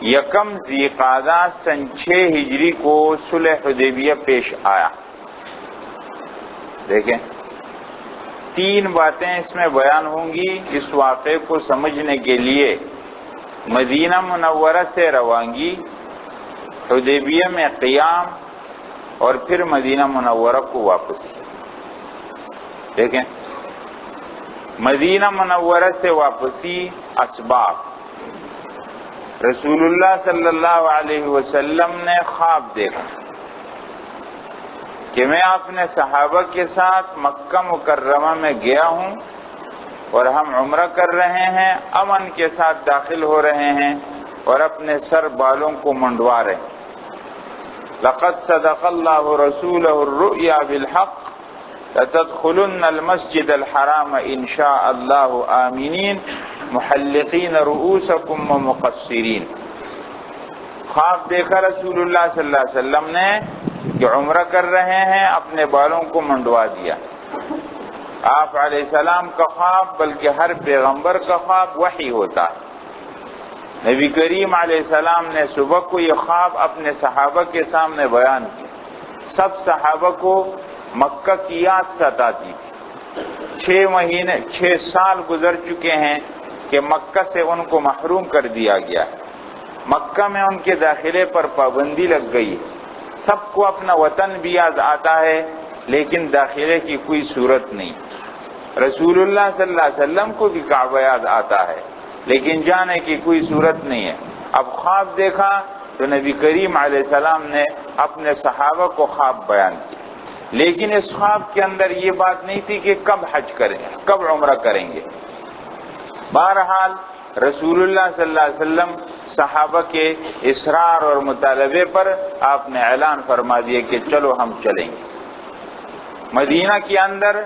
یکم ذی قعدہ سن 6 ہجری کو صلح حدیبیہ پیش آیا۔ دیکھیں 3 باتیں اس میں بیان ہوں گی اس واقعے کو سمجھنے کے لیے۔ مدینہ منورہ سے روانگی، حدیبیہ میں قیام، اور پھر مدینہ منورہ کو واپسی۔ دیکھیں مدینہ منورہ سے واپسی، اسباب۔ رسول اللہ صلی اللہ علیہ وسلم نے خواب دیکھا کہ میں اپنے صحابہ کے ساتھ مکہ مکرمہ میں گیا ہوں اور ہم عمرہ کر رہے ہیں، امن کے ساتھ داخل ہو رہے ہیں اور اپنے سر بالوں کو منڈوا رہے ہیں۔ لقد صدق اللہ رسولہ الرؤیا بالحق لتدخلن المسجد الحرام ان شاء اللہ آمنین محلقین رؤوسکم ومقصرین۔ خواب دیکھا رسول اللہ صلی اللہ علیہ وسلم نے کہ عمرہ کر رہے ہیں، اپنے بالوں کو منڈوا دیا۔ آپ علیہ السلام کا خواب، بلکہ ہر پیغمبر کا خواب وحی ہوتا ہے۔ نبی کریم علیہ السلام نے صبح کو یہ خواب اپنے صحابہ کے سامنے بیان کیا۔ سب صحابہ کو مکہ کی یاد ستاتی تھی۔ 6 سال گزر چکے ہیں کہ مکہ سے ان کو محروم کر دیا گیا ہے۔ مکہ میں ان کے داخلے پر پابندی لگ گئی۔ سب کو اپنا وطن بھی یاد آتا ہے لیکن داخلے کی کوئی صورت نہیں۔ رسول اللہ صلی اللہ علیہ وسلم کو بھی کعبہ یاد آتا ہے لیکن جانے کی کوئی صورت نہیں ہے۔ اب خواب دیکھا تو نبی کریم علیہ السلام نے اپنے صحابہ کو خواب بیان کیا، لیکن اس خواب کے اندر یہ بات نہیں تھی کہ کب حج کریں گے، کب عمرہ کریں گے۔ بہرحال رسول اللہ صلی اللہ علیہ وسلم صحابہ کے اصرار اور مطالبے پر آپ نے اعلان فرما دیا کہ چلو ہم چلیں گے۔ مدینہ کے اندر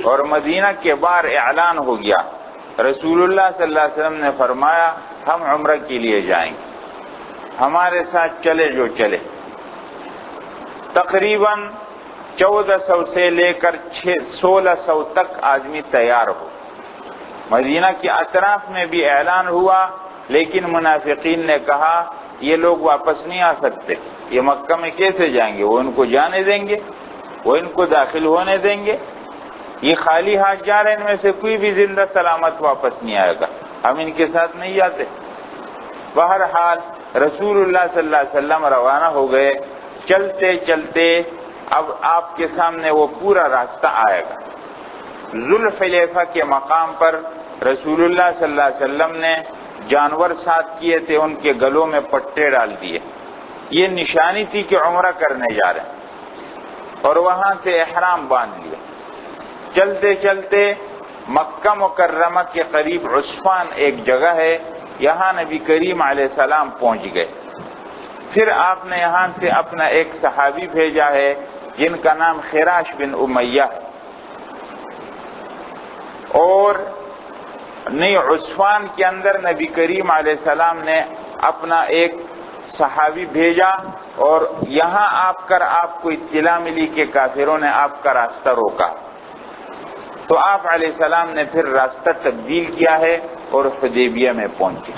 اور مدینہ کے باہر اعلان ہو گیا۔ رسول اللہ صلی اللہ علیہ وسلم نے فرمایا ہم عمرہ کے لیے جائیں گے، ہمارے ساتھ چلے جو چلے۔ تقریباً 1400 سے لے کر 1600 تک آدمی تیار ہو۔ مدینہ کے اطراف میں بھی اعلان ہوا لیکن منافقین نے کہا یہ لوگ واپس نہیں آ سکتے، یہ مکہ میں کیسے جائیں گے، وہ ان کو جانے دیں گے، وہ ان کو داخل ہونے دیں گے، یہ خالی ہاتھ جا رہے ہیں، ان میں سے کوئی بھی زندہ سلامت واپس نہیں آئے گا، ہم ان کے ساتھ نہیں جاتے۔ بہرحال رسول اللہ صلی اللہ علیہ وسلم روانہ ہو گئے۔ چلتے چلتے اب آپ کے سامنے وہ پورا راستہ آئے گا۔ ذوالحلیفہ کے مقام پر رسول اللہ صلی اللہ علیہ وسلم نے جانور ساتھ کیے تھے، ان کے گلوں میں پٹے ڈال دیے، یہ نشانی تھی کہ عمرہ کرنے جا رہے ہیں، اور وہاں سے احرام باندھ لیا۔ چلتے چلتے مکہ مکرمہ کے قریب عسفان ایک جگہ ہے، یہاں نبی کریم علیہ السلام پہنچ گئے۔ پھر آپ نے یہاں سے اپنا ایک صحابی بھیجا ہے جن کا نام خراش بن امیہ ہے، اور عسفان کے اندر نبی کریم علیہ السلام نے اپنا ایک صحابی بھیجا، اور یہاں آپ کو اطلاع ملی کہ کافروں نے آپ کا راستہ روکا، تو آپ علیہ السلام نے پھر راستہ تبدیل کیا ہے اور حدیبیہ میں پہنچے۔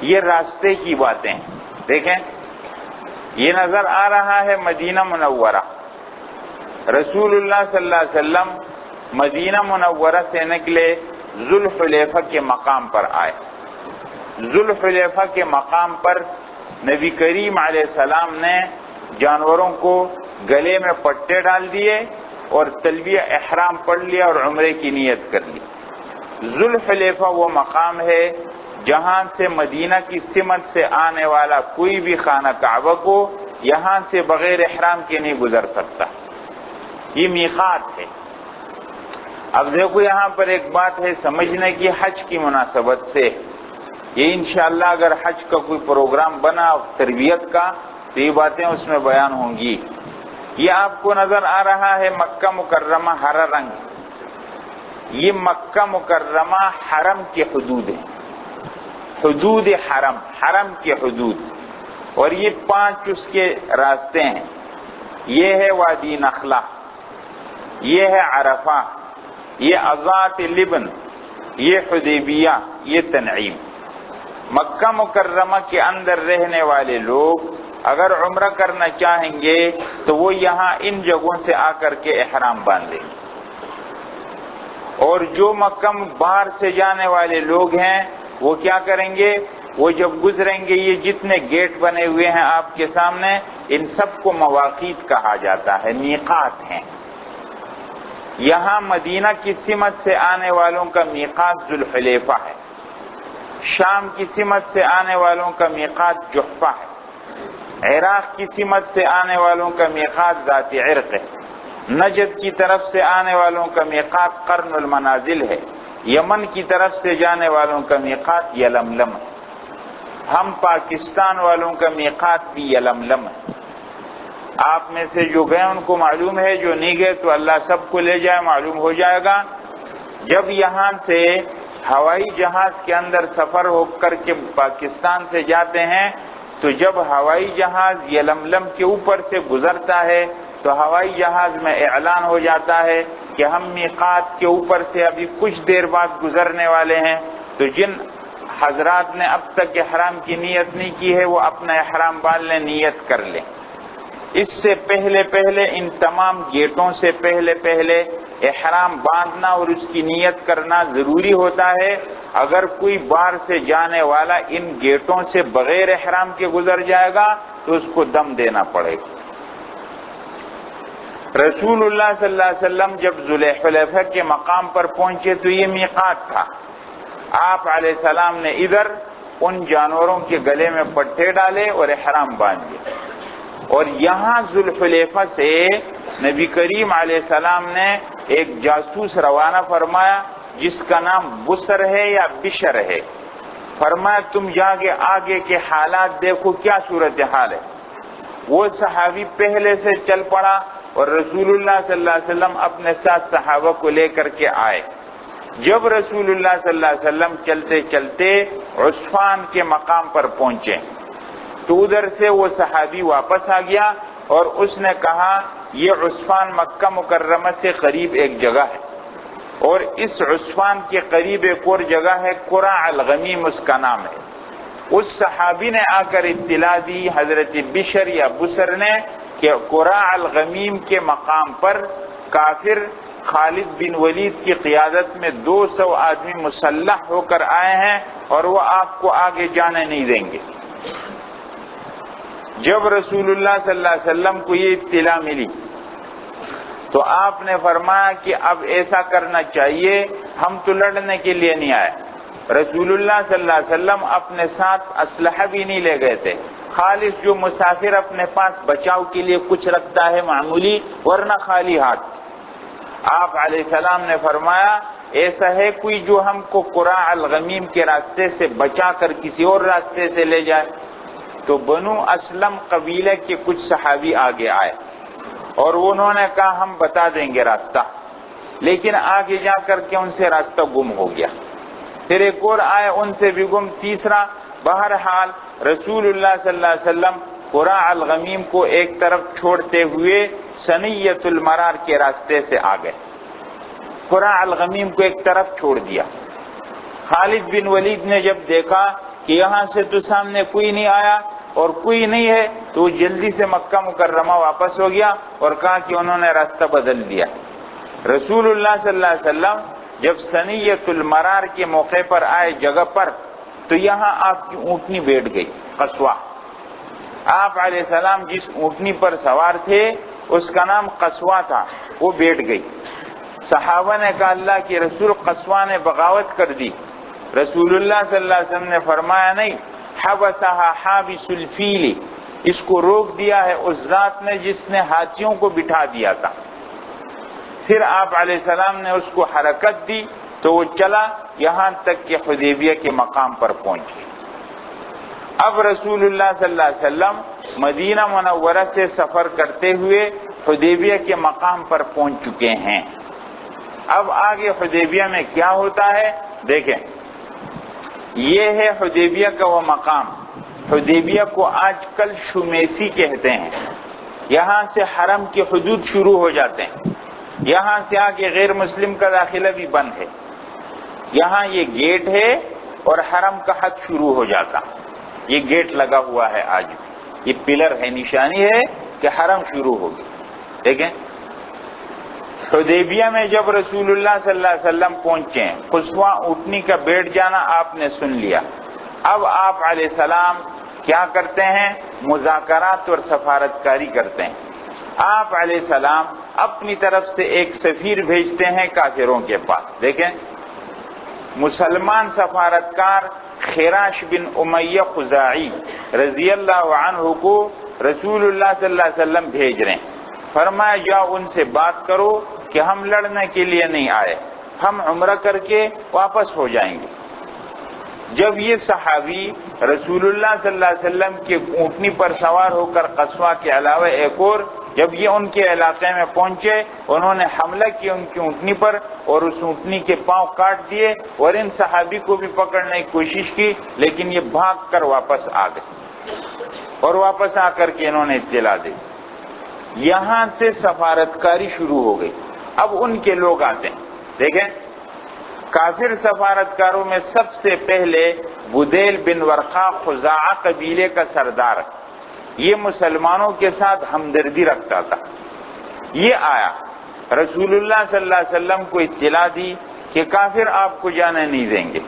یہ راستے کی باتیں ہیں۔ دیکھیں یہ نظر آ رہا ہے مدینہ منورہ۔ رسول اللہ صلی اللہ علیہ وسلم مدینہ منورہ سے نکلے، ذوالحلیفہ کے مقام پر آئے۔ ذوالحلیفہ کے مقام پر نبی کریم علیہ السلام نے جانوروں کو گلے میں پٹے ڈال دیے اور تلبیہ احرام پڑھ لیا اور عمرے کی نیت کر لی۔ ذوالحلیفہ وہ مقام ہے جہاں سے مدینہ کی سمت سے آنے والا کوئی بھی خانہ کعبہ کو یہاں سے بغیر احرام کے نہیں گزر سکتا، یہ میقات ہے۔ اب دیکھو یہاں پر ایک بات ہے سمجھنے کی حج کی مناسبت سے، یہ انشاءاللہ اگر حج کا کوئی پروگرام بنا تربیت کا تو یہ باتیں اس میں بیان ہوں گی۔ یہ آپ کو نظر آ رہا ہے مکہ مکرمہ ہرا رنگ، یہ مکہ مکرمہ حرم کی حدود ہے، حدود حرم، حرم کی حدود، اور یہ 5 اس کے راستے ہیں۔ یہ ہے وادی نخلہ، یہ ہے عرفہ، یہ اذات لبن، یہ حدیبیہ، یہ تنعیم۔ مکہ مکرمہ کے اندر رہنے والے لوگ اگر عمرہ کرنا چاہیں گے تو وہ یہاں ان جگہوں سے آ کر کے احرام باندھیں گے، اور جو مکہ باہر سے جانے والے لوگ ہیں وہ کیا کریں گے، وہ جب گزریں گے، یہ جتنے گیٹ بنے ہوئے ہیں آپ کے سامنے، ان سب کو مواقیت کہا جاتا ہے، میقات ہیں۔ یہاں مدینہ کی سمت سے آنے والوں کا میقات ذوالحلیفہ ہے، شام کی سمت سے آنے والوں کا میقات جحفہ ہے، عراق کی سمت سے آنے والوں کا میقات ذات عرق ہے، نجد کی طرف سے آنے والوں کا میقات قرن المنازل ہے، یمن کی طرف سے جانے والوں کا میقات یلملم ہے، ہم پاکستان والوں کا میقات بھی یلملم ہے۔ آپ میں سے جو گئے ان کو معلوم ہے، جو نہیں گئے تو اللہ سب کو لے جائے، معلوم ہو جائے گا۔ جب یہاں سے ہوائی جہاز کے اندر سفر ہو کر کے پاکستان سے جاتے ہیں تو جب ہوائی جہاز یلملم کے اوپر سے گزرتا ہے تو ہوائی جہاز میں اعلان ہو جاتا ہے کہ ہم میقات کے اوپر سے ابھی کچھ دیر بعد گزرنے والے ہیں، تو جن حضرات نے اب تک احرام کی نیت نہیں کی ہے وہ اپنا احرام باندھ لیں، نیت کر لیں۔ اس سے پہلے ان تمام گیٹوں سے پہلے احرام باندھنا اور اس کی نیت کرنا ضروری ہوتا ہے۔ اگر کوئی باہر سے جانے والا ان گیٹوں سے بغیر احرام کے گزر جائے گا تو اس کو دم دینا پڑے گا۔ رسول اللہ صلی اللہ علیہ وسلم جب ذوالحلیفہ کے مقام پر پہنچے تو یہ میقات تھا۔ آپ علیہ السلام نے ادھر ان جانوروں کے گلے میں پٹھے ڈالے اور احرام باندھ لیا، اور یہاں ذوالحلیفہ سے نبی کریم علیہ السلام نے ایک جاسوس روانہ فرمایا جس کا نام بسر ہے یا بشر ہے۔ فرمایا تم جا کے آگے کے حالات دیکھو کیا صورتحال ہے۔ وہ صحابی پہلے سے چل پڑا اور رسول اللہ صلی اللہ علیہ وسلم اپنے ساتھ صحابہ کو لے کر کے آئے۔ جب رسول اللہ صلی اللہ علیہ وسلم چلتے چلتے عصفان کے مقام پر پہنچے تو ادھر سے وہ صحابی واپس آ گیا اور اس نے کہا یہ عصفان مکہ مکرمہ سے قریب ایک جگہ ہے، اور اس عصفان کے قریب ایک اور جگہ ہے قرع الغمیم اس کا نام ہے۔ اس صحابی نے آ کر اطلاع دی حضرت بشر یا بسر نے کہ قرع الغمیم کے مقام پر کافر خالد بن ولید کی قیادت میں 200 آدمی مسلح ہو کر آئے ہیں اور وہ آپ کو آگے جانے نہیں دیں گے۔ جب رسول اللہ صلی اللہ علیہ وسلم کو یہ اطلاع ملی تو آپ نے فرمایا کہ اب ایسا کرنا چاہیے، ہم تو لڑنے کے لیے نہیں آئے۔ رسول اللہ صلی اللہ علیہ وسلم اپنے ساتھ اسلحہ بھی نہیں لے گئے تھے، خالص جو مسافر اپنے پاس بچاؤ کے لیے کچھ رکھتا ہے معمولی، ورنہ خالی ہاتھ۔ آپ علیہ السلام نے فرمایا ایسا ہے کوئی جو ہم کو قرع الغمیم کے راستے سے بچا کر کسی اور راستے سے لے جائے؟ تو بنو اسلم قبیلے کے کچھ صحابی آگے آئے اور انہوں نے کہا ہم بتا دیں گے راستہ، لیکن آگے جا کر کے ان سے راستہ گم ہو گیا۔ پھر ایک اور آئے، ان سے بھی گم، تیسرا۔ بہرحال رسول اللہ صلی اللہ علیہ وسلم قرع الغمیم کو ایک طرف چھوڑتے ہوئے سنیت المرار کے راستے سے آ گئے، قرع الغمیم کو ایک طرف چھوڑ دیا۔ خالد بن ولید نے جب دیکھا کہ یہاں سے تو سامنے کوئی نہیں آیا اور کوئی نہیں ہے تو وہ جلدی سے مکہ مکرمہ واپس ہو گیا اور کہا کہ انہوں نے راستہ بدل دیا۔ رسول اللہ صلی اللہ علیہ وسلم جب سنیت المرار کے موقع پر آئے جگہ پر تو یہاں آپ کی اونٹنی بیٹھ گئی، قصوہ۔ آپ علیہ السلام جس اونٹنی پر سوار تھے اس کا نام قصوہ تھا، وہ بیٹھ گئی۔ صحابہ نے کہا اللہ کے رسول قصوہ نے بغاوت کر دی۔ رسول اللہ صلی اللہ علیہ وسلم نے فرمایا نہیں، حبسها حابس الفیل، اس کو روک دیا ہے اس ذات نے جس نے ہاتھیوں کو بٹھا دیا تھا۔ پھر آپ علیہ السلام نے اس کو حرکت دی تو وہ چلا یہاں تک کہ حدیبیہ کے مقام پر پہنچ گیا۔ اب رسول اللہ صلی اللہ علیہ وسلم مدینہ منورہ سے سفر کرتے ہوئے حدیبیہ کے مقام پر پہنچ چکے ہیں۔ اب آگے حدیبیہ میں کیا ہوتا ہے دیکھیں، یہ ہے حدیبیہ کا وہ مقام۔ حدیبیہ کو آج کل شمیسی کہتے ہیں۔ یہاں سے حرم کے حدود شروع ہو جاتے ہیں، یہاں سے آگے غیر مسلم کا داخلہ بھی بند ہے۔ یہاں یہ گیٹ ہے اور حرم کا حد شروع ہو جاتا. یہ گیٹ لگا ہوا ہے آج بھی, یہ پلر ہے, نشانی ہے کہ حرم شروع ہوگی. دیکھیں حدیبیہ میں جب رسول اللہ صلی اللہ علیہ وسلم پہنچے, قصوہ اونٹنی کا بیٹھ جانا آپ نے سن لیا. اب آپ علیہ السلام کیا کرتے ہیں؟ مذاکرات اور سفارتکاری کرتے ہیں. آپ علیہ السلام اپنی طرف سے ایک سفیر بھیجتے ہیں کافروں کے پاس. دیکھیں مسلمان سفارتکار خراش بن امیہ خزاعی رضی اللہ عنہ کو رسول اللہ صلی اللہ علیہ وسلم بھیج رہے ہیں. فرمایا جاؤ ان سے بات کرو کہ ہم لڑنے کے لیے نہیں آئے, ہم عمرہ کر کے واپس ہو جائیں گے. جب یہ صحابی رسول اللہ صلی اللہ علیہ وسلم کے اونٹنی پر سوار ہو کر قصوہ کے علاوہ ایک اور, جب یہ ان کے علاقے میں پہنچے, انہوں نے حملہ کیا ان کی اونٹنی پر اور اس اونٹنی کے پاؤں کاٹ دیے اور ان صحابی کو بھی پکڑنے کی کوشش کی, لیکن یہ بھاگ کر واپس آ گئے اور واپس آ کر کے انہوں نے اطلاع دی. یہاں سے سفارتکاری شروع ہو گئی. اب ان کے لوگ آتے ہیں. دیکھیں کافر سفارتکاروں میں سب سے پہلے بدیل بن ورقا خزاعہ قبیلے کا سردار, یہ مسلمانوں کے ساتھ ہمدردی رکھتا تھا. یہ آیا رسول اللہ صلی اللہ علیہ وسلم کو اطلاع دی کہ کافر آپ کو جانے نہیں دیں گے.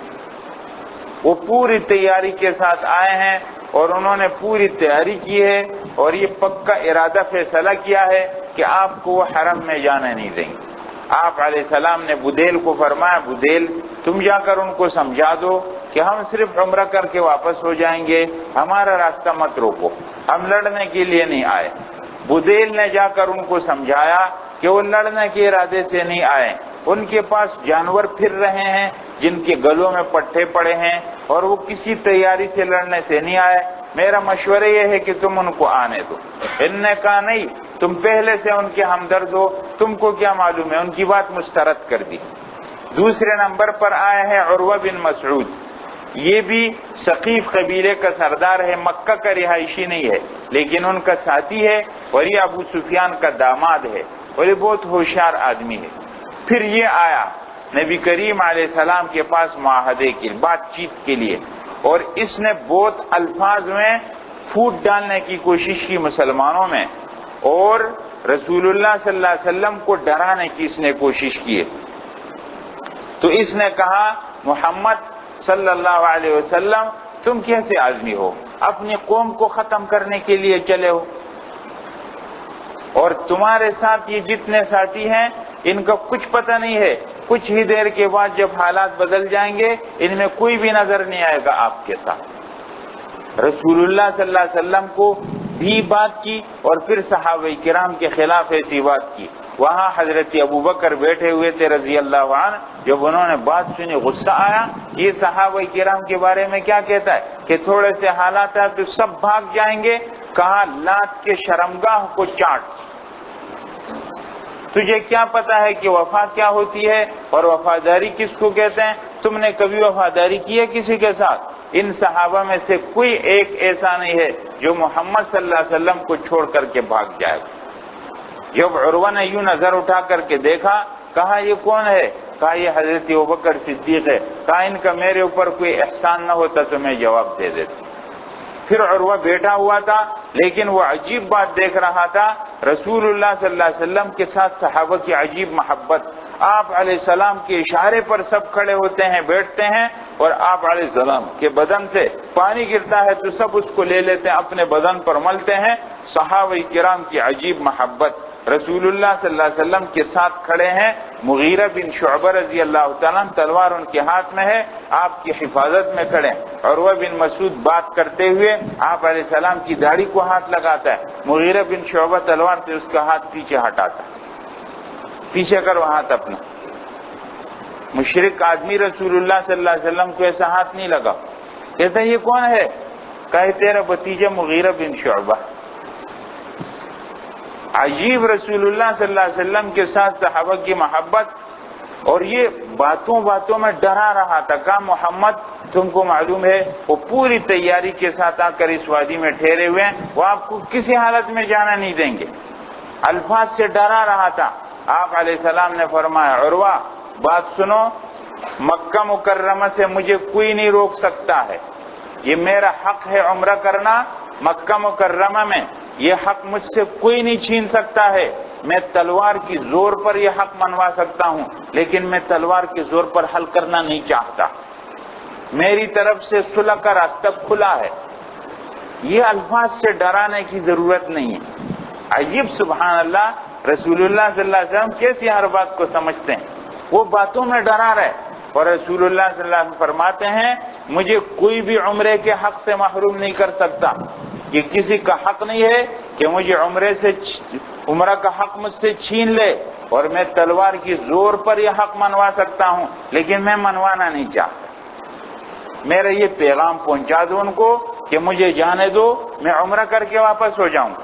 وہ پوری تیاری کے ساتھ آئے ہیں اور انہوں نے پوری تیاری کی ہے اور یہ پکا ارادہ فیصلہ کیا ہے کہ آپ کو وہ حرم میں جانے نہیں دیں گے. آپ علیہ السلام نے بدیل کو فرمایا, بدیل تم جا کر ان کو سمجھا دو کہ ہم صرف عمرہ کر کے واپس ہو جائیں گے, ہمارا راستہ مت روکو, ہم لڑنے کے لیے نہیں آئے. بدیل نے جا کر ان کو سمجھایا کہ وہ لڑنے کے ارادے سے نہیں آئے, ان کے پاس جانور پھر رہے ہیں جن کے گلوں میں پٹھے پڑے ہیں اور وہ کسی تیاری سے لڑنے سے نہیں آئے. میرا مشورہ یہ ہے کہ تم ان کو آنے دو. ان نے کہا نہیں, تم پہلے سے ان کے ہمدرد ہو, تم کو کیا معلوم ہے. ان کی بات مسترد کر دی. دوسرے نمبر پر آئے ہیں عروہ بن مسعود, یہ بھی ثقیف قبیلے کا سردار ہے, مکہ کا رہائشی نہیں ہے لیکن ان کا ساتھی ہے اور یہ ابو سفیان کا داماد ہے اور یہ بہت ہوشیار آدمی ہے. پھر یہ آیا نبی کریم علیہ السلام کے پاس معاہدے کی بات چیت کے لیے, اور اس نے بہت الفاظ میں پھوٹ ڈالنے کی کوشش کی مسلمانوں میں اور رسول اللہ صلی اللہ علیہ وسلم کو ڈرانے کی اس نے کوشش کی. تو اس نے کہا محمد صلی اللہ علیہ وسلم تم کیسے آدمی ہو, اپنی قوم کو ختم کرنے کے لیے چلے ہو, اور تمہارے ساتھ یہ جتنے ساتھی ہیں ان کا کچھ پتہ نہیں ہے, کچھ ہی دیر کے بعد جب حالات بدل جائیں گے ان میں کوئی بھی نظر نہیں آئے گا آپ کے ساتھ. رسول اللہ صلی اللہ علیہ وسلم کو بھی بات کی اور پھر صحابہ کرام کے خلاف ایسی بات کی. وہاں حضرت ابوبکر بیٹھے ہوئے تھے رضی اللہ عنہ, جب انہوں نے بات سنی غصہ آیا. یہ صحابہ کرام کے بارے میں کیا کہتا ہے کہ تھوڑے سے حالات ہیں تو سب بھاگ جائیں گے. کہا لات کے شرمگاہ کو چاٹ, تجھے کیا پتا ہے کہ وفا کیا ہوتی ہے اور وفاداری کس کو کہتے ہیں؟ تم نے کبھی وفاداری کی ہے کسی کے ساتھ؟ ان صحابہ میں سے کوئی ایک ایسا نہیں ہے جو محمد صلی اللہ علیہ وسلم کو چھوڑ کر کے بھاگ جائے گا. جب عروہ نے یوں نظر اٹھا کر کے دیکھا, کہا یہ کون ہے؟ کہا یہ حضرت ابوبکر صدیق ہے. کہا ان کا میرے اوپر کوئی احسان نہ ہوتا تو میں جواب دے دیتا. پھر عروہ بیٹھا ہوا تھا لیکن وہ عجیب بات دیکھ رہا تھا, رسول اللہ صلی اللہ علیہ وسلم کے ساتھ صحابہ کی عجیب محبت. آپ علیہ السلام کے اشارے پر سب کھڑے ہوتے ہیں, بیٹھتے ہیں, اور آپ علیہ السلام کے بدن سے پانی گرتا ہے تو سب اس کو لے لیتے ہیں, اپنے بدن پر ملتے ہیں. صحابہ کرام کی عجیب محبت. رسول اللہ صلی اللہ علیہ وسلم کے ساتھ کھڑے ہیں. مغیرہ بن شعبہ رضی اللہ تعالیٰ تلوار ان کے ہاتھ میں ہے, آپ کی حفاظت میں کھڑے ہیں. عروہ بن مسعود بات کرتے ہوئے آپ علیہ السلام کی داڑھی کو ہاتھ لگاتا ہے. مغیرہ بن شعبہ تلوار سے اس کا ہاتھ پیچھے ہٹاتا ہے, پیچھے کرو ہاتھ اپنا. مشرک آدمی رسول اللہ صلی اللہ علیہ وسلم کو ایسا ہاتھ نہیں لگا. کہتا ہے یہ کون ہے؟ کہے تیرا بھتیجا مغیرہ بن شعبہ. عجیب رسول اللہ صلی اللہ علیہ وسلم کے ساتھ صحابہ کی محبت. اور یہ باتوں باتوں میں ڈرا رہا تھا. کہا محمد تم کو معلوم ہے وہ پوری تیاری کے ساتھ آ کر اس وادی میں ٹھہرے ہوئے ہیں, وہ آپ کو کسی حالت میں جانا نہیں دیں گے. الفاظ سے ڈرا رہا تھا. آپ علیہ السلام نے فرمایا عروہ بات سنو, مکہ مکرمہ سے مجھے کوئی نہیں روک سکتا ہے، یہ میرا حق ہے عمرہ کرنا مکہ مکرمہ میں، یہ حق مجھ سے کوئی نہیں چھین سکتا ہے۔ میں تلوار کی زور پر یہ حق منوا سکتا ہوں، لیکن میں تلوار کے زور پر حل کرنا نہیں چاہتا، میری طرف سے صلح کا راستہ کھلا ہے۔ یہ الفاظ سے ڈرانے کی ضرورت نہیں ہے۔ عجیب، سبحان اللہ، رسول اللہ صلی اللہ علیہ وسلم کیسی ہر بات کو سمجھتے ہیں، وہ باتوں میں ڈرا رہے، اور رسول اللہ صلی اللہ علیہ وسلم فرماتے ہیں مجھے کوئی بھی عمرے کے حق سے محروم نہیں کر سکتا، یہ کسی کا حق نہیں ہے کہ مجھے عمرہ کا حق مجھ سے چھین لے، اور میں تلوار کی زور پر یہ حق منوا سکتا ہوں، لیکن میں منوانا نہیں چاہتا۔ میرا یہ پیغام پہنچا دو ان کو کہ مجھے جانے دو، میں عمرہ کر کے واپس ہو جاؤں۔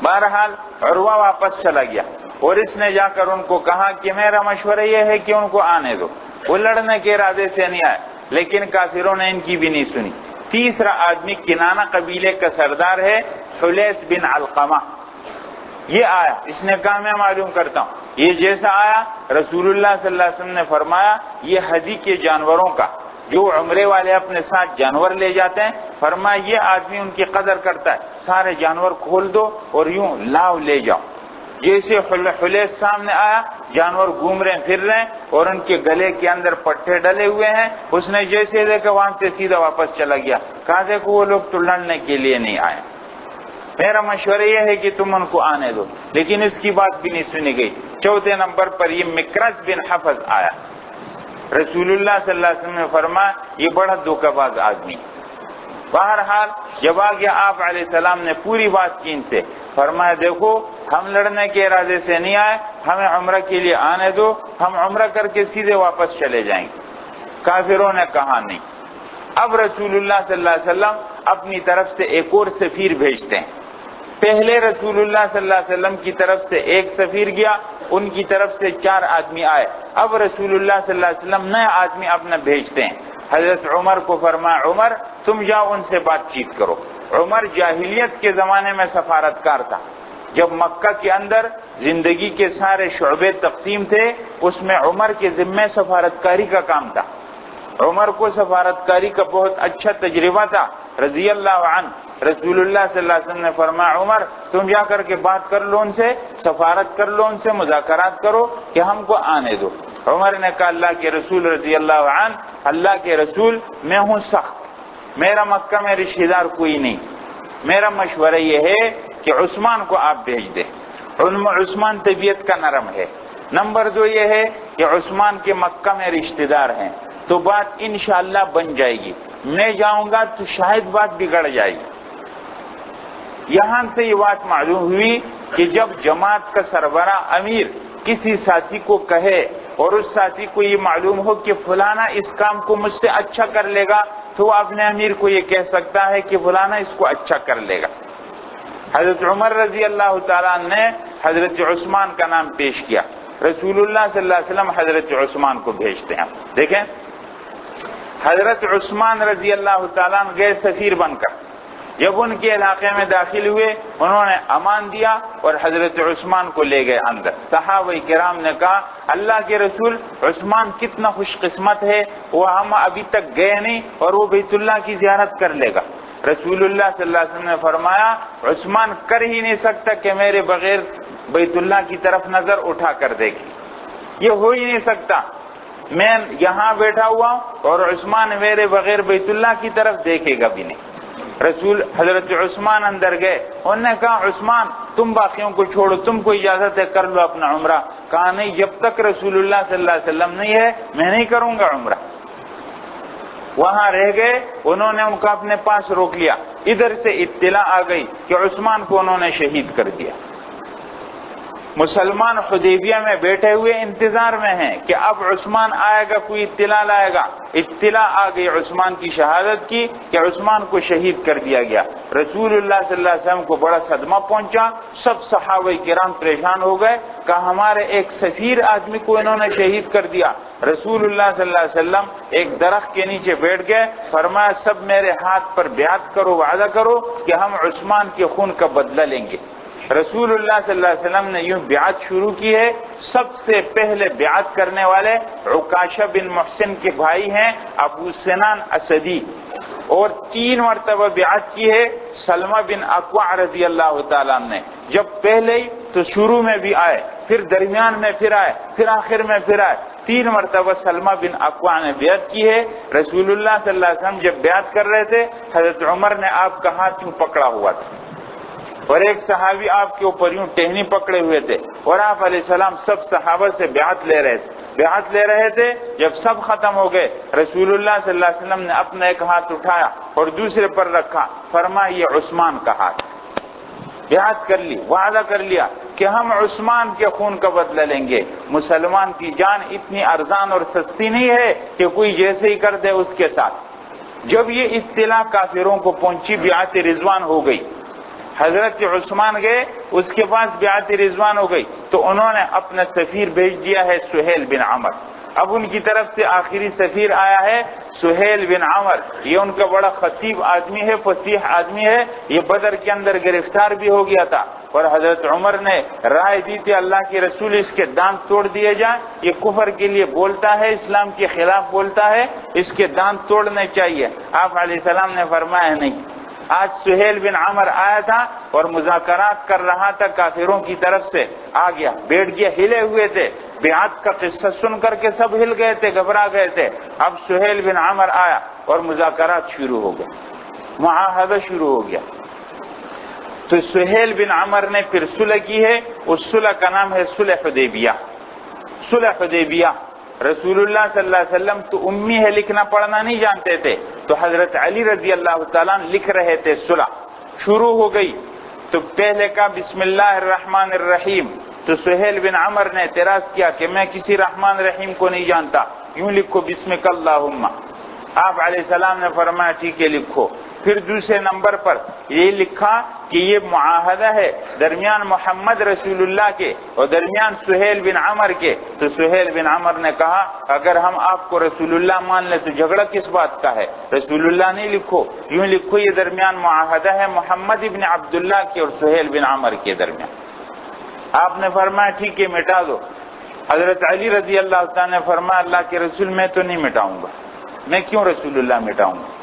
بہرحال عروہ واپس چلا گیا، اور اس نے جا کر ان کو کہا کہ میرا مشورہ یہ ہے کہ ان کو آنے دو۔ وہ لڑنے کے ارادے سے نہیں آئے، لیکن کافروں نے ان کی بھی نہیں سنی۔ تیسرا آدمی کنانہ قبیلے کا سردار ہے، حلیس بن علقمہ، یہ آیا، اس نے کہا میں معلوم کرتا ہوں۔ یہ جیسا آیا، رسول اللہ صلی اللہ علیہ وسلم نے فرمایا یہ ہدی کے جانوروں کا، جو عمرے والے اپنے ساتھ جانور لے جاتے ہیں، فرمایا یہ آدمی ان کی قدر کرتا ہے، سارے جانور کھول دو اور یوں لاؤ لے جاؤ۔ جیسے حلیس سامنے آیا، جانور گھوم رہے ہیں پھر رہے ہیں، اور ان کے گلے کے اندر پٹھے ڈلے ہوئے ہیں، اس نے جیسے دیکھا وہاں سے سیدھا واپس چلا گیا۔ کہا دیکھو وہ لوگ تو لڑنے کے لیے نہیں آئے، میرا مشورہ یہ ہے کہ تم ان کو آنے دو، لیکن اس کی بات بھی نہیں سنی گئی۔ چوتھے نمبر پر یہ مکرز بن حفظ آیا، رسول اللہ صلی اللہ علیہ وسلم نے فرمایا یہ بڑا دھوکہ باز آدمی۔ بہرحال جب آ گیا آپ علیہ السلام نے پوری بات کی ان سے، فرمایا دیکھو ہم لڑنے کے ارادے سے نہیں آئے، ہمیں عمرہ کے لیے آنے دو، ہم عمرہ کر کے سیدھے واپس چلے جائیں گے۔ کافروں نے کہا نہیں۔ اب رسول اللہ صلی اللہ علیہ وسلم اپنی طرف سے ایک اور سفیر بھیجتے ہیں۔ پہلے رسول اللہ صلی اللہ علیہ وسلم کی طرف سے ایک سفیر گیا، ان کی طرف سے 4 آدمی آئے۔ اب رسول اللہ صلی اللہ علیہ وسلم نئے آدمی اپنا بھیجتے ہیں۔ حضرت عمر کو فرمایا عمر تم جاؤ ان سے بات چیت کرو۔ عمر جاہلیت کے زمانے میں سفارتکار تھا، جب مکہ کے اندر زندگی کے سارے شعبے تقسیم تھے، اس میں عمر کے ذمہ سفارتکاری کا کام تھا۔ عمر کو سفارتکاری کا بہت اچھا تجربہ تھا رضی اللہ عنہ۔ رسول اللہ صلی اللہ علیہ وسلم نے فرمایا عمر تم جا کر کے بات کر لو ان سے، سفارت کر لو ان سے، مذاکرات کرو کہ ہم کو آنے دو۔ عمر نے کہا اللہ کے رسول رضی اللہ عنہ، اللہ کے رسول میں ہوں سخت، میرا مکہ میں رشتہ دار کوئی نہیں، میرا مشورہ یہ ہے کہ عثمان کو آپ بھیج دیں، عثمان طبیعت کا نرم ہے۔ نمبر 2 یہ ہے کہ عثمان کے مکہ میں رشتہ دار ہیں، تو بات انشاءاللہ بن جائے گی، میں جاؤں گا تو شاید بات بگڑ جائے گی۔ یہاں سے یہ بات معلوم ہوئی کہ جب جماعت کا سربراہ امیر کسی ساتھی کو کہے اور اس ساتھی کو یہ معلوم ہو کہ فلانا اس کام کو مجھ سے اچھا کر لے گا، تو وہ اپنے امیر کو یہ کہہ سکتا ہے کہ فلانا اس کو اچھا کر لے گا۔ حضرت عمر رضی اللہ تعالیٰ نے حضرت عثمان کا نام پیش کیا، رسول اللہ صلی اللہ علیہ وسلم حضرت عثمان کو بھیجتے ہیں۔ دیکھیں حضرت عثمان رضی اللہ تعالیٰ گئے سفیر بن کر، جب ان کے علاقے میں داخل ہوئے انہوں نے امان دیا اور حضرت عثمان کو لے گئے اندر۔ صحابہ کرام نے کہا اللہ کے رسول عثمان کتنا خوش قسمت ہے، وہ ہم ابھی تک گئے نہیں اور وہ بیت اللہ کی زیارت کر لے گا۔ رسول اللہ صلی اللہ علیہ وسلم نے فرمایا عثمان کر ہی نہیں سکتا کہ میرے بغیر بیت اللہ کی طرف نظر اٹھا کر دیکھے، یہ ہو ہی نہیں سکتا، میں یہاں بیٹھا ہوا ہوں اور عثمان میرے بغیر بیت اللہ کی طرف دیکھے گا بھی نہیں۔ حضرت عثمان اندر گئے، انہوں نے کہا عثمان تم باقیوں کو چھوڑو، تم کو اجازت ہے کر لو اپنا عمرہ۔ کہا نہیں، جب تک رسول اللہ صلی اللہ علیہ وسلم نہیں ہے میں نہیں کروں گا عمرہ۔ وہاں رہ گئے، انہوں نے ان کو اپنے پاس روک لیا۔ ادھر سے اطلاع آ گئی کہ عثمان کو انہوں نے شہید کر دیا۔ مسلمان حدیبیہ میں بیٹھے ہوئے انتظار میں ہیں کہ اب عثمان آئے گا، کوئی اطلاع لائے گا۔ اطلاع آ گئی عثمان کی شہادت کی کہ عثمان کو شہید کر دیا گیا۔ رسول اللہ صلی اللہ علیہ وسلم کو بڑا صدمہ پہنچا، سب صحابہ کرام پریشان ہو گئے، کہا ہمارے ایک سفیر آدمی کو انہوں نے شہید کر دیا۔ رسول اللہ صلی اللہ علیہ وسلم ایک درخت کے نیچے بیٹھ گئے، فرمایا سب میرے ہاتھ پر بیعت کرو، وعدہ کرو کہ ہم عثمان کے خون کا بدلہ لیں گے۔ رسول اللہ صلی اللہ علیہ وسلم نے یوں بیعت شروع کی ہے. سب سے پہلے بیعت کرنے والے عکاشہ بن محسن کے بھائی ہیں ابو سنان اسدی, اور 3 مرتبہ بیعت کی ہے سلمہ بن اکوع رضی اللہ تعالیٰ نے. جب پہلے ہی تو شروع میں بھی آئے, پھر درمیان میں پھر آئے, پھر آخر میں پھر آئے. 3 مرتبہ سلمہ بن اکوع نے بیعت کی ہے. رسول اللہ صلی اللہ علیہ وسلم جب بیعت کر رہے تھے حضرت عمر نے آپ کا ہاتھ یوں پکڑا ہوا تھا, اور ایک صحابی آپ کے اوپر یوں ٹہنی پکڑے ہوئے تھے, اور آپ علیہ السلام سب صحابہ سے بیعت لے رہے تھے. جب سب ختم ہو گئے رسول اللہ صلی اللہ علیہ وسلم نے اپنا ایک ہاتھ اٹھایا اور دوسرے پر رکھا, فرمایا یہ عثمان کا ہاتھ. بیعت کر لی, وعدہ کر لیا کہ ہم عثمان کے خون کا بدلہ لیں گے. مسلمان کی جان اتنی ارزان اور سستی نہیں ہے کہ کوئی جیسے ہی کر دے اس کے ساتھ. جب یہ اطلاع کافروں کو پہنچی بیعت رضوان ہو گئی, حضرت عثمان گئے, اس کے پاس بیعت رضوان ہو گئی, تو انہوں نے اپنا سفیر بھیج دیا ہے سہیل بن عمر. اب ان کی طرف سے آخری سفیر آیا ہے سہیل بن عمر. یہ ان کا بڑا خطیب آدمی ہے, فصیح آدمی ہے. یہ بدر کے اندر گرفتار بھی ہو گیا تھا, اور حضرت عمر نے رائے دی تھی اللہ کے رسول اس کے دانت توڑ دیے جائیں, یہ کفر کے لیے بولتا ہے, اسلام کے خلاف بولتا ہے, اس کے دانت توڑنے چاہیے. آپ علیہ السلام نے فرمایا نہیں. آج سہیل بن عمر آیا تھا اور مذاکرات کر رہا تھا, کافروں کی طرف سے آ گیا, بیٹھ گیا, ہلے ہوئے تھے. بیعت کا قصہ سن کر کے سب ہل گئے تھے, گھبرا گئے تھے. اب سہیل بن عمر آیا اور مذاکرات شروع ہو گئے, معاہدہ شروع ہو گیا. تو سہیل بن عمر نے پھر صلح کی ہے. اس صلح کا نام ہے صلح حدیبیہ. صلح حدیبیہ رسول اللہ صلی اللہ علیہ وسلم تو امی ہے, لکھنا پڑھنا نہیں جانتے تھے, تو حضرت علی رضی اللہ تعالیٰ لکھ رہے تھے. صلح شروع ہو گئی تو پہلے کا بسم اللہ الرحمن الرحیم. تو سہیل بن عمر نے اعتراض کیا کہ میں کسی رحمان رحیم کو نہیں جانتا, یوں لکھو بسمک اللہم. آپ علیہ السلام نے فرمایا ٹھیک ہے لکھو. پھر دوسرے نمبر پر یہ لکھا کہ یہ معاہدہ ہے درمیان محمد رسول اللہ کے اور درمیان سہیل بن عمر کے. تو سہیل بن عمر نے کہا اگر ہم آپ کو رسول اللہ مان لیں تو جھگڑا کس بات کا ہے, رسول اللہ نہیں لکھو, یوں لکھو یہ درمیان معاہدہ ہے محمد ابن عبداللہ کے اور سہیل بن عمر کے درمیان. آپ نے فرمایا ٹھیک ہے مٹا دو. حضرت علی رضی اللہ تعالیٰ نے فرمایا اللہ کے رسول میں تو نہیں مٹاؤں گا, میں کیوں رسول اللہ مٹاؤں گا.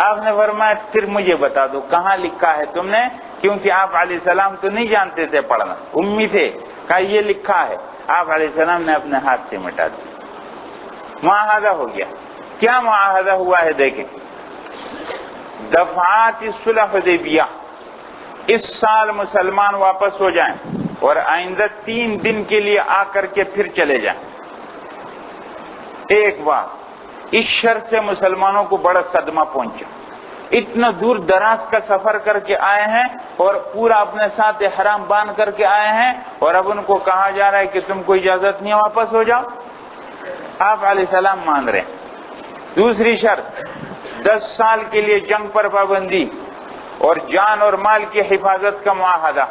آپ نے فرمایا پھر مجھے بتا دو کہاں لکھا ہے تم نے, کیونکہ آپ علیہ السلام تو نہیں جانتے تھے پڑھنا, امی تھے. کہا یہ لکھا ہے. آپ علیہ السلام نے اپنے ہاتھ سے مٹا دیا. معاہدہ ہو گیا. کیا معاہدہ ہوا ہے دیکھیں, دفعات صلح حدیبیہ, اس سال مسلمان واپس ہو جائیں اور آئندہ 3 دن کے لیے آ کر کے پھر چلے جائیں. ایک بات, اس شرط سے مسلمانوں کو بڑا صدمہ پہنچا. اتنا دور دراز کا سفر کر کے آئے ہیں اور پورا اپنے ساتھ احرام باندھ کر کے آئے ہیں, اور اب ان کو کہا جا رہا ہے کہ تم کو اجازت نہیں ہے واپس ہو جاؤ. آپ علیہ السلام مان رہے ہیں. دوسری شرط 10 سال کے لیے جنگ پر پابندی اور جان اور مال کی حفاظت کا معاہدہ.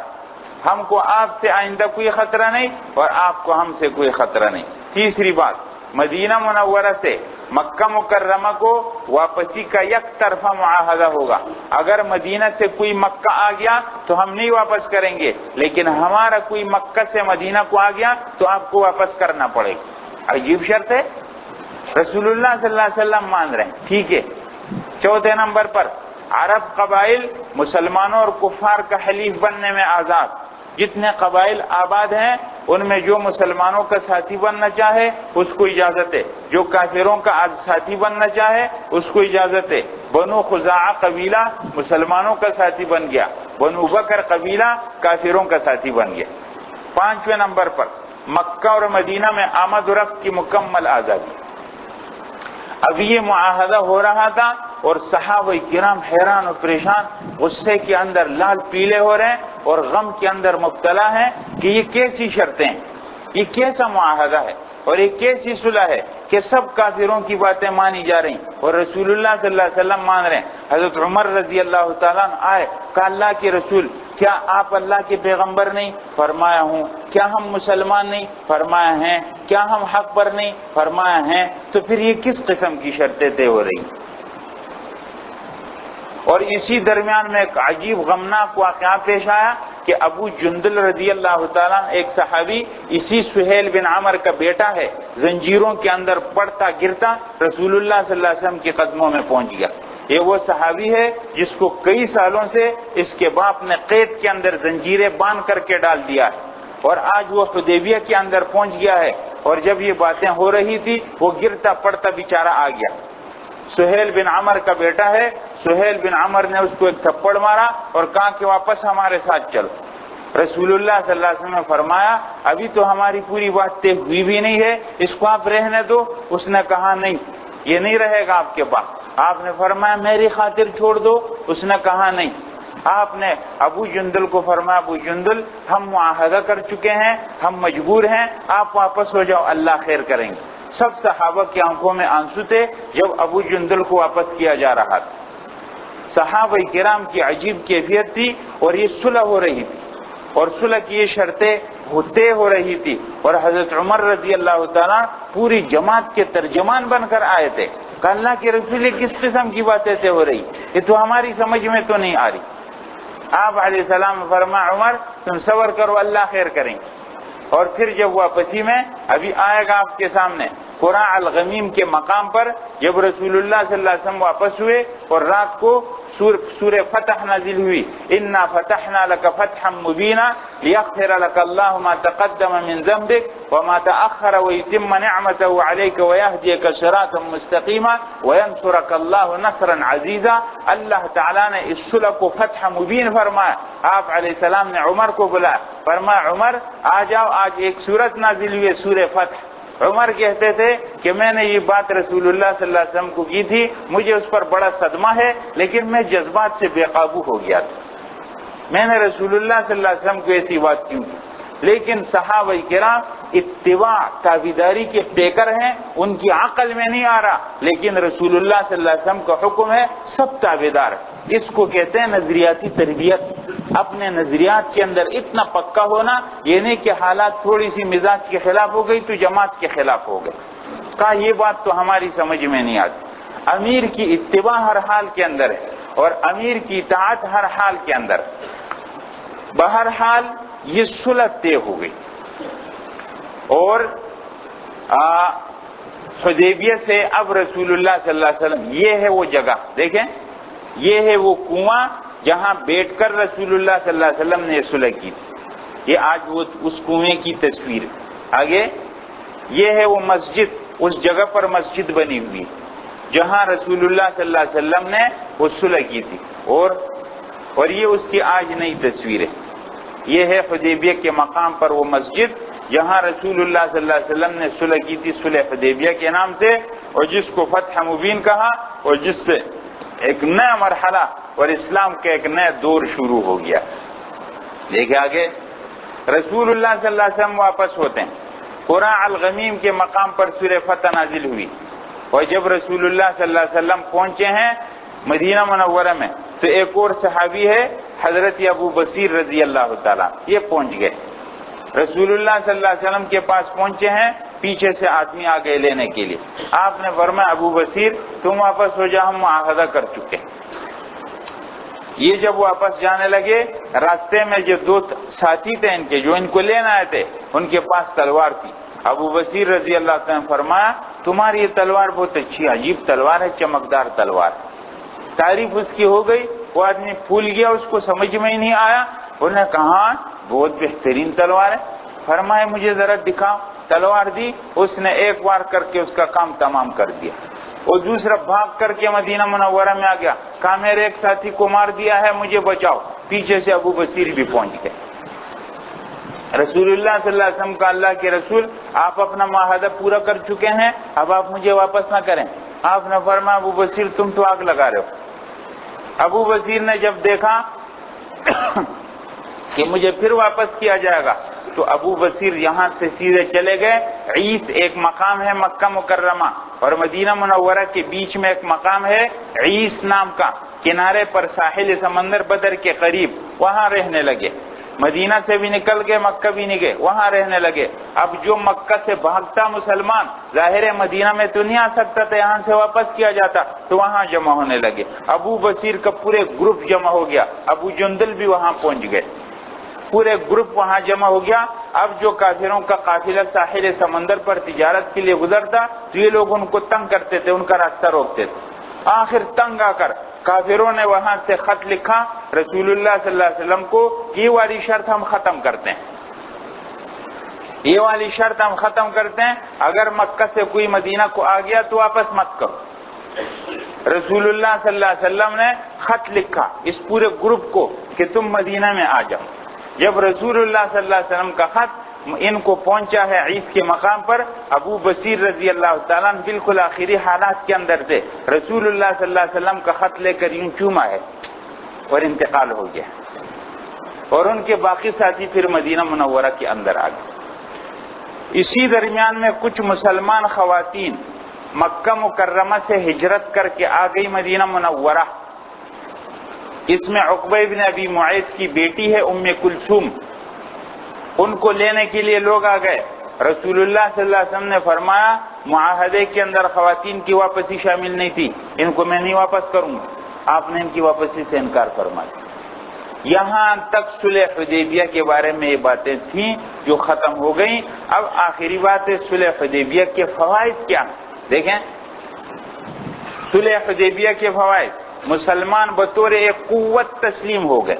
ہم کو آپ سے آئندہ کوئی خطرہ نہیں اور آپ کو ہم سے کوئی خطرہ نہیں. تیسری بات, مدینہ منورہ سے مکہ مکرمہ کو واپسی کا یک طرفہ معاہدہ ہوگا. اگر مدینہ سے کوئی مکہ آ گیا تو ہم نہیں واپس کریں گے, لیکن ہمارا کوئی مکہ سے مدینہ کو آ گیا تو آپ کو واپس کرنا پڑے گا. عجیب شرط ہے. رسول اللہ صلی اللہ علیہ وسلم مان رہے ہیں, ٹھیک ہے. چوتھے نمبر پر عرب قبائل مسلمانوں اور کفار کا حلیف بننے میں آزاد. جتنے قبائل آباد ہیں ان میں جو مسلمانوں کا ساتھی بننا چاہے اس کو اجازت ہے, جو کافروں کا آج ساتھی بننا چاہے اس کو اجازت ہے. بنو خزاعہ قبیلہ مسلمانوں کا ساتھی بن گیا, بنو بکر قبیلہ کافروں کا ساتھی بن گیا. 5ویں نمبر پر مکہ اور مدینہ میں آمد و رفت کی مکمل آزادی. اب یہ معاہدہ ہو رہا تھا اور صحابہ کرام حیران و پریشان, غصے کے اندر لال پیلے ہو رہے ہیں اور غم کے اندر مبتلا ہیں کہ یہ کیسی شرطیں ہیں, یہ کیسا معاہدہ ہے اور یہ کیسی صلح ہے کہ سب کافروں کی باتیں مانی جا رہی اور رسول اللہ صلی اللہ علیہ وسلم مان رہے ہیں. حضرت عمر رضی اللہ تعالیٰ آئے, کہا اللہ کے رسول کیا آپ اللہ کے پیغمبر نہیں؟ فرمایا ہوں. کیا ہم مسلمان نہیں؟ فرمایا ہیں. کیا ہم حق پر نہیں؟ فرمایا ہیں. تو پھر یہ کس قسم کی شرطیں طے ہو رہی؟ اور اسی درمیان میں ایک عجیب غمناک واقعہ پیش آیا کہ ابو جندل رضی اللہ تعالیٰ ایک صحابی اسی سہیل بن عمر کا بیٹا ہے، زنجیروں کے اندر پڑتا گرتا رسول اللہ صلی اللہ علیہ وسلم کے قدموں میں پہنچ گیا۔ یہ وہ صحابی ہے جس کو کئی سالوں سے اس کے باپ نے قید کے اندر زنجیریں باندھ کر کے ڈال دیا ہے، اور آج وہ حدیبیہ کے اندر پہنچ گیا ہے، اور جب یہ باتیں ہو رہی تھی وہ گرتا پڑتا بیچارہ آ گیا۔ سہیل بن عمر کا بیٹا ہے، سہیل بن عمر نے اس کو ایک تھپڑ مارا اور کہا کہ واپس ہمارے ساتھ چلو۔ رسول اللہ صلی اللہ علیہ وسلم نے فرمایا ابھی تو ہماری پوری بات طے ہوئی بھی نہیں ہے، اس کو آپ رہنے دو۔ اس نے کہا نہیں، یہ نہیں رہے گا آپ کے پاس۔ آپ نے فرمایا میری خاطر چھوڑ دو۔ اس نے کہا نہیں۔ آپ نے ابو جندل کو فرمایا ابو جندل ہم معاہدہ کر چکے ہیں، ہم مجبور ہیں، آپ واپس ہو جاؤ، اللہ خیر کریں گے۔ سب صحابہ کی آنکھوں میں آنسو تھے جب ابو جندل کو واپس کیا جا رہا تھا۔ صحابہ کرام کی عجیب کیفیت تھی، اور یہ صلح ہو رہی تھی، اور صلح کی یہ شرطیں طے ہو رہی تھی، اور حضرت عمر رضی اللہ تعالیٰ پوری جماعت کے ترجمان بن کر آئے تھے کہ اللہ کے رسول یہ کس قسم کی باتیں طے ہو رہی، یہ تو ہماری سمجھ میں تو نہیں آ رہی۔ آپ علیہ السلام نے فرمایا عمر تم صبر کرو، اللہ خیر کریں گے۔ اور پھر جب واپسی میں ابھی آئے گا آپ کے سامنے قرع الغمیم کے مقام پر جب رسول اللہ صلی اللہ علیہ وسلم واپس ہوئے اور رات کو سورہ فتح نازل ہوئی، انا فتحنا لک فتحا مبینا لیغفر لک اللہ ما تقدم من ذنبک وما تأخر ویتم نعمته علیک ویہدیک صراطا مستقیما وینصرک اللہ نصرا عزیزا۔ اللہ تعالیٰ نے اس صلح کو فتح مبین فرمایا۔ آپ علیہ السلام نے عمر کو بلایا، فرمایا عمر آ جاؤ، آج ایک سورت نازل ہوئی ہے سورہ فتح۔ عمر کہتے تھے کہ میں نے یہ بات رسول اللہ صلی اللہ علیہ وسلم کو کی تھی، مجھے اس پر بڑا صدمہ ہے، لیکن میں جذبات سے بے قابو ہو گیا تھا، میں نے رسول اللہ صلی اللہ علیہ وسلم کو ایسی بات کیوں کی۔ لیکن صحابہ کرام اتباع تابعداری کے پیکر ہیں، ان کی عقل میں نہیں آ رہا، لیکن رسول اللہ صلی اللہ علیہ وسلم کا حکم ہے سب تابعدار۔ اس کو کہتے ہیں نظریاتی تربیت۔ اپنے نظریات کے اندر اتنا پکا ہونا، یہ نہیں کہ حالات تھوڑی سی مزاج کے خلاف ہو گئی تو جماعت کے خلاف ہو گئے، کہا یہ بات تو ہماری سمجھ میں نہیں آتی۔ امیر کی اتباع ہر حال کے اندر ہے، اور امیر کی اطاعت ہر حال کے اندر۔ بہرحال یہ صلح طے ہو گئی، اور حدیبیہ سے اب رسول اللہ صلی اللہ علیہ وسلم، یہ ہے وہ جگہ، دیکھیں یہ ہے وہ کنواں جہاں بیٹھ کر رسول اللہ صلی اللہ علیہ وسلم نے یہ صلح کی تھی۔ یہ آج وہ اس کنویں کی تصویر۔ آگے یہ ہے وہ مسجد، اس جگہ پر مسجد بنی ہوئی جہاں رسول اللہ صلی اللہ علیہ وسلم نے وہ صلح کی تھی، اور یہ اس کی آج نئی تصویر ہے۔ یہ ہے حدیبیہ کے مقام پر وہ مسجد جہاں رسول اللہ صلی اللہ علیہ وسلم نے صلح کی تھی، صلح حدیبیہ کے نام سے، اور جس کو فتح مبین کہا، اور جس سے ایک نیا مرحلہ اور اسلام کا ایک نیا دور شروع ہو گیا۔ دیکھیں آگے رسول اللہ صلی اللہ علیہ وسلم واپس ہوتے ہیں، قرع الغمیم کے مقام پر سورہ فتح نازل ہوئی، اور جب رسول اللہ صلی اللہ علیہ وسلم پہنچے ہیں مدینہ منورہ میں تو ایک اور صحابی ہے حضرت ابو بصیر رضی اللہ تعالیٰ، یہ پہنچ گئے رسول اللہ صلی اللہ علیہ وسلم کے پاس پہنچے ہیں، پیچھے سے آدمی آ گئے لینے کے لیے۔ آپ نے فرمایا ابو بصیر تم واپس ہو جاؤ، ہم معاہدہ کر چکے۔ یہ جب واپس جانے لگے، راستے میں جو دو ساتھی تھے ان کے جو ان کو لینا آئے تھے، ان کے پاس تلوار تھی۔ ابو بصیر رضی اللہ تعالیٰ نے فرمایا تمہاری یہ تلوار بہت اچھی عجیب تلوار ہے، چمکدار تلوار۔ تعریف اس کی ہو گئی، وہ آدمی پھول گیا، اس کو سمجھ میں ہی نہیں آیا۔ انہوں نے کہا بہت بہترین تلوار ہے، فرمایا مجھے ذرا دکھاؤ۔ تلوار دی، اس نے ایک وار کر کے اس کا کام تمام کر دیا، اور دوسرا بھاگ کر کے مدینہ منورہ میں آ گیا، کہا میرے ایک ساتھی کو مار دیا ہے، مجھے بچاؤ۔ پیچھے سے ابو بصیر بھی پہنچ گئے۔ رسول اللہ صلی اللہ علیہ وسلم کا اللہ کے رسول آپ اپنا معاہدہ پورا کر چکے ہیں، اب آپ مجھے واپس نہ کریں۔ آپ نے فرمایا ابو بصیر تم تو آگ لگا رہے ہو۔ ابو بصیر نے جب دیکھا کہ مجھے پھر واپس کیا جائے گا تو ابو بصیر یہاں سے سیدھے چلے گئے۔ عیس ایک مقام ہے مکہ مکرمہ اور مدینہ منورہ کے بیچ میں ایک مقام ہے عیس نام کا، کنارے پر ساحل سمندر بدر کے قریب، وہاں رہنے لگے۔ مدینہ سے بھی نکل گئے، مکہ بھی نہیں گئے، وہاں رہنے لگے۔ اب جو مکہ سے بھاگتا مسلمان ظاہر مدینہ میں تو نہیں آ سکتا تھا، یہاں سے واپس کیا جاتا تو وہاں جمع ہونے لگے۔ ابو بصیر کا پورے گروپ جمع ہو گیا، ابو جندل بھی وہاں پہنچ گئے۔ پورے گروپ وہاں جمع ہو گیا. اب جو کافروں کا قافلہ ساحل سمندر پر تجارت کے لیے گزرتا تو یہ لوگ ان کو تنگ کرتے تھے, ان کا راستہ روکتے تھے. آخر تنگ آ کر کافروں نے وہاں سے خط لکھا رسول اللہ صلی اللہ علیہ وسلم کو کہ یہ والی شرط ہم ختم کرتے ہیں, یہ والی شرط ہم ختم کرتے ہیں, اگر مکہ سے کوئی مدینہ کو آ گیا تو واپس مت کرو. رسول اللہ صلی اللہ علیہ وسلم نے خط لکھا اس پورے گروپ کو کہ تم مدینہ میں آ جاؤ. جب رسول اللہ صلی اللہ علیہ وسلم کا خط ان کو پہنچا ہے عیس کے مقام پر, ابو بصیر رضی اللہ تعالیٰ عنہ بالکل آخری حالات کے اندر تھے. رسول اللہ صلی اللہ علیہ وسلم کا خط لے کر یوں چوما ہے اور انتقال ہو گیا, اور ان کے باقی ساتھی پھر مدینہ منورہ کے اندر آ گئے. اسی درمیان میں کچھ مسلمان خواتین مکہ مکرمہ سے ہجرت کر کے آ گئی مدینہ منورہ. اس میں عقبہ ابن ابی معیط کی بیٹی ہے ام کلثوم, ان کو لینے کے لیے لوگ آ گئے. رسول اللہ صلی اللہ علیہ وسلم نے فرمایا معاہدے کے اندر خواتین کی واپسی شامل نہیں تھی, ان کو میں نہیں واپس کروں گا. آپ نے ان کی واپسی سے انکار فرما دیا. یہاں تک صلح حدیبیہ کے بارے میں یہ باتیں تھیں جو ختم ہو گئیں. اب آخری بات ہے صلح حدیبیہ کے فوائد کیا ہیں. دیکھیں صلح حدیبیہ کے فوائد, مسلمان بطور ایک قوت تسلیم ہو گئے.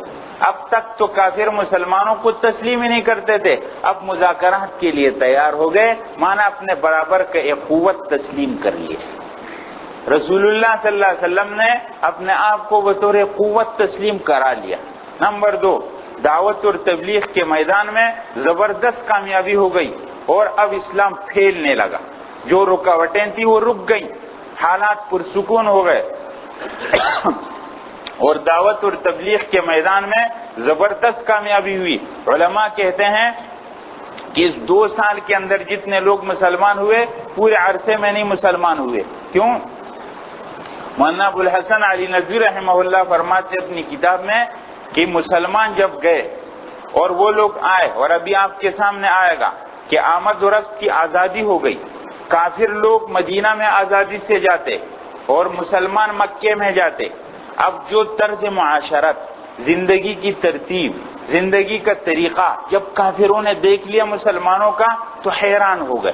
اب تک تو کافر مسلمانوں کو تسلیم ہی نہیں کرتے تھے, اب مذاکرات کے لیے تیار ہو گئے, مانا اپنے برابر کا ایک قوت تسلیم کر لیے. رسول اللہ صلی اللہ علیہ وسلم نے اپنے آپ کو بطور قوت تسلیم کرا لیا. نمبر 2, دعوت اور تبلیغ کے میدان میں زبردست کامیابی ہو گئی اور اب اسلام پھیلنے لگا. جو رکاوٹیں تھیں وہ رک گئیں, حالات پرسکون ہو گئے اور دعوت اور تبلیغ کے میدان میں زبردست کامیابی ہوئی. علماء کہتے ہیں کہ اس 2 سال کے اندر جتنے لوگ مسلمان ہوئے پورے عرصے میں نہیں مسلمان ہوئے. کیوں؟ مولانا ابو الحسن علی ندوی رحمہ اللہ فرماتے اپنی کتاب میں کہ مسلمان جب گئے اور وہ لوگ آئے, اور ابھی آپ کے سامنے آئے گا کہ آمد و رفت کی آزادی ہو گئی. کافر لوگ مدینہ میں آزادی سے جاتے اور مسلمان مکے میں جاتے. اب جو طرز معاشرت, زندگی کی ترتیب, زندگی کا طریقہ جب کافروں نے دیکھ لیا مسلمانوں کا تو حیران ہو گئے.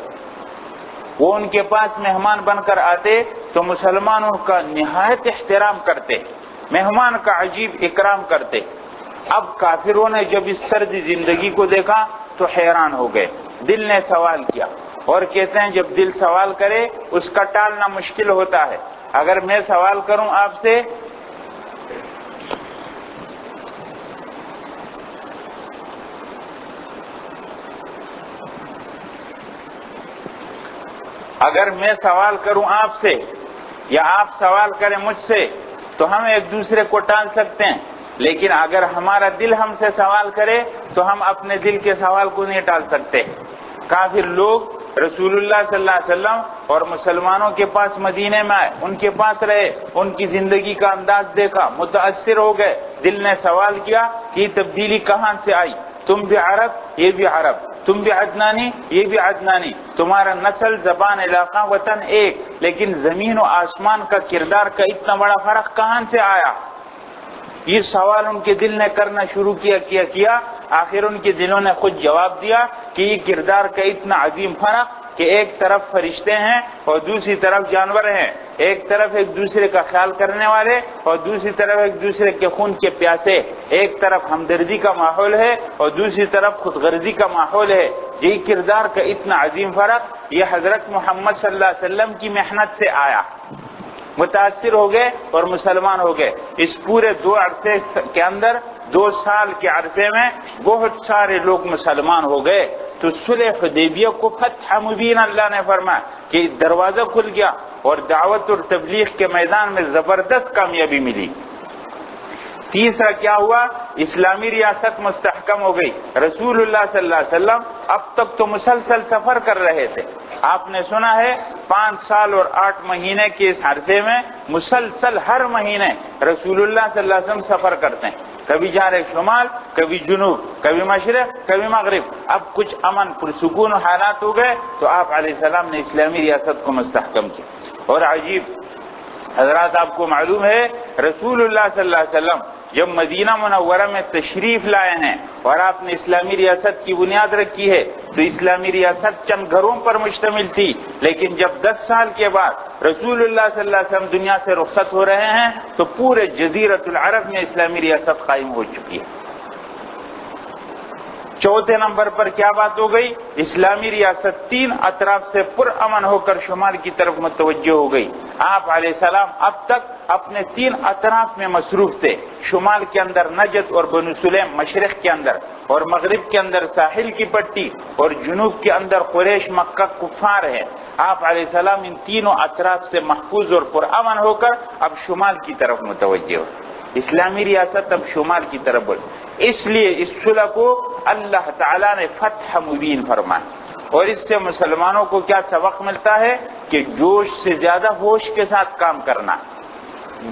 وہ ان کے پاس مہمان بن کر آتے تو مسلمانوں کا نہایت احترام کرتے, مہمان کا عجیب اکرام کرتے. اب کافروں نے جب اس طرز زندگی کو دیکھا تو حیران ہو گئے. دل نے سوال کیا, اور کہتے ہیں جب دل سوال کرے اس کا ٹالنا مشکل ہوتا ہے. اگر میں سوال کروں آپ سے آپ سے یا آپ سوال کریں مجھ سے تو ہم ایک دوسرے کو ٹال سکتے ہیں, لیکن اگر ہمارا دل ہم سے سوال کرے تو ہم اپنے دل کے سوال کو نہیں ٹال سکتے. کافر لوگ رسول اللہ صلی اللہ علیہ وسلم اور مسلمانوں کے پاس مدینے میں آئے, ان کے پاس رہے, ان کی زندگی کا انداز دیکھا, متاثر ہو گئے. دل نے سوال کیا کہ یہ تبدیلی کہاں سے آئی؟ تم بھی عرب, یہ بھی عرب, تم بھی عدنانی, یہ بھی عدنانی, تمہارا نسل, زبان, علاقہ, وطن ایک, لیکن زمین و آسمان کا کردار کا اتنا بڑا فرق کہاں سے آیا؟ یہ سوال ان کے دل نے کرنا شروع کیا. آخر ان کے دلوں نے خود جواب دیا کہ یہ کردار کا اتنا عظیم فرق کہ ایک طرف فرشتے ہیں اور دوسری طرف جانور ہیں, ایک طرف ایک دوسرے کا خیال کرنے والے اور دوسری طرف ایک دوسرے کے خون کے پیاسے, ایک طرف ہمدردی کا ماحول ہے اور دوسری طرف خود غرضی کا ماحول ہے. یہ کردار کا اتنا عظیم فرق یہ حضرت محمد صلی اللہ علیہ وسلم کی محنت سے آیا. متاثر ہو گئے اور مسلمان ہو گئے. اس پورے 2 عرصے کے اندر 2 سال کے عرصے میں بہت سارے لوگ مسلمان ہو گئے. تو صلح حدیبیہ کو فتح مبین اللہ نے فرمایا کہ دروازہ کھل گیا اور دعوت اور تبلیغ کے میدان میں زبردست کامیابی ملی. تیسرا کیا ہوا؟ اسلامی ریاست مستحکم ہو گئی. رسول اللہ صلی اللہ علیہ وسلم اب تک تو مسلسل سفر کر رہے تھے. آپ نے سنا ہے 5 سال اور 8 مہینے کے اس عرصے میں مسلسل ہر مہینے رسول اللہ صلی اللہ علیہ وسلم سفر کرتے ہیں. کبھی جا رہے شمال, کبھی جنوب, کبھی مشرق, کبھی مغرب. اب کچھ امن پرسکون حالات ہو گئے تو آپ علیہ السلام نے اسلامی ریاست کو مستحکم کیا. اور عجیب حضرات, آپ کو معلوم ہے رسول اللہ صلی اللہ علیہ وسلم جب مدینہ منورہ میں تشریف لائے ہیں اور آپ نے اسلامی ریاست کی بنیاد رکھی ہے تو اسلامی ریاست چند گھروں پر مشتمل تھی، لیکن جب 10 سال کے بعد رسول اللہ صلی اللہ علیہ وسلم دنیا سے رخصت ہو رہے ہیں تو پورے جزیرۃ العرب میں اسلامی ریاست قائم ہو چکی ہے۔ چوتھے نمبر پر کیا بات ہو گئی؟ اسلامی ریاست 3 اطراف سے پرامن ہو کر شمال کی طرف متوجہ ہو گئی۔ آپ علیہ السلام اب تک اپنے 3 اطراف میں مصروف تھے، شمال کے اندر نجد اور بنو سلیم، مشرق کے اندر اور مغرب کے اندر ساحل کی پٹی، اور جنوب کے اندر قریش مکہ کفار ہے۔ آپ علیہ السلام ان تینوں اطراف سے محفوظ اور پرامن ہو کر اب شمال کی طرف متوجہ ہو۔ اسلامی ریاست اب شمال کی طرف بڑھ، اس لیے اس صلح کو اللہ تعالیٰ نے فتح مبین فرمایا۔ اور اس سے مسلمانوں کو کیا سبق ملتا ہے کہ جوش سے زیادہ ہوش کے ساتھ کام کرنا،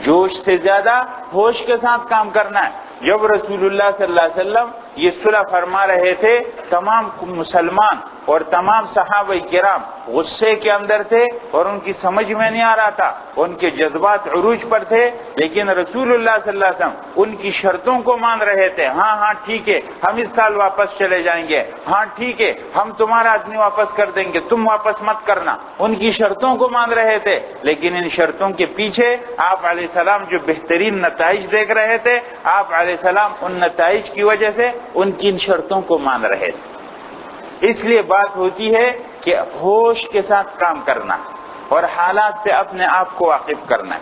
جوش سے زیادہ ہوش کے ساتھ کام کرنا ہے۔ جب رسول اللہ صلی اللہ علیہ وسلم یہ صلح فرما رہے تھے، تمام مسلمان اور تمام صحابہ کرام غصے کے اندر تھے اور ان کی سمجھ میں نہیں آ رہا تھا، ان کے جذبات عروج پر تھے، لیکن رسول اللہ صلی اللہ علیہ وسلم ان کی شرطوں کو مان رہے تھے۔ ہاں ٹھیک ہے، ہم اس سال واپس چلے جائیں گے، ہاں ٹھیک ہے، ہم تمہارا آدمی واپس کر دیں گے، تم واپس مت کرنا۔ ان کی شرطوں کو مان رہے تھے، لیکن ان شرطوں کے پیچھے آپ علیہ السلام جو بہترین نتائج دیکھ رہے تھے، آپ علیہ السلام ان نتائج کی وجہ سے ان کی ان شرطوں کو مان رہے تھے۔ اس لیے بات ہوتی ہے کہ ہوش کے ساتھ کام کرنا اور حالات سے اپنے آپ کو واقف کرنا ہے۔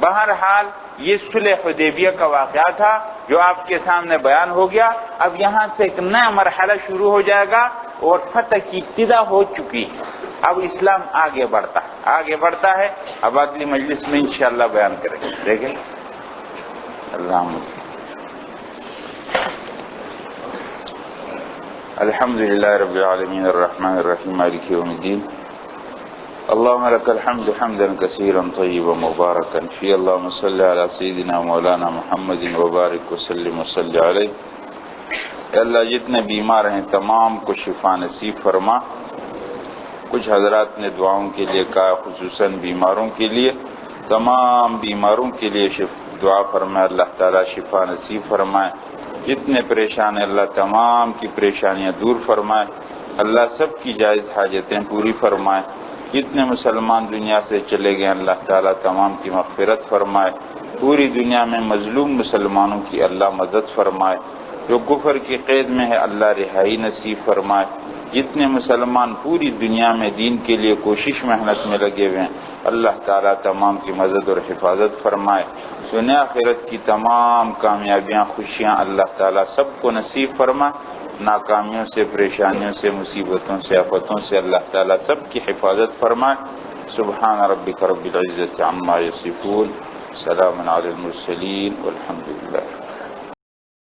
بہرحال یہ صلح حدیبیہ کا واقعہ تھا جو آپ کے سامنے بیان ہو گیا۔ اب یہاں سے ایک نیا مرحلہ شروع ہو جائے گا اور فتح کی ابتدا ہو چکی ہے۔ اب اسلام آگے بڑھتا ہے۔ اب اگلی مجلس میں انشاءاللہ بیان کریں گے۔ دیکھیں اللہ الحمدللہ رب العالمین الرحمن الرحیم مالک یوم الدین اللهم لك الحمد حمدا كثيرا طيبا مباركا فيه اللهم صل على سيدنا مولانا محمد وبارك وسلم وصل علیہ۔ اے اللہ جتنے بیمار ہیں تمام کو شفا نصیب فرما۔ کچھ حضرات نے دعاؤں کے لیے کہا، خصوصاً بیماروں کے لیے، تمام بیماروں کے لیے دعا فرمائے، اللہ تعالیٰ شفا نصیب فرمائے۔ جتنے پریشان ہیں اللہ تمام کی پریشانیاں دور فرمائے، اللہ سب کی جائز حاجتیں پوری فرمائے۔ جتنے مسلمان دنیا سے چلے گئے اللہ تعالیٰ تمام کی مغفرت فرمائے۔ پوری دنیا میں مظلوم مسلمانوں کی اللہ مدد فرمائے۔ جو کفر کی قید میں ہے اللہ رہائی نصیب فرمائے۔ جتنے مسلمان پوری دنیا میں دین کے لیے کوشش محنت میں لگے ہوئے ہیں اللہ تعالیٰ تمام کی مدد اور حفاظت فرمائے۔ دنیا آخرت کی تمام کامیابیاں خوشیاں اللہ تعالیٰ سب کو نصیب فرمائے۔ ناکامیوں سے، پریشانیوں سے، مصیبتوں سے، آفتوں سے اللہ تعالیٰ سب کی حفاظت فرمائے۔ سبحان ربک رب العزت عما یصفون، سلام علی المرسلین والحمد للہ۔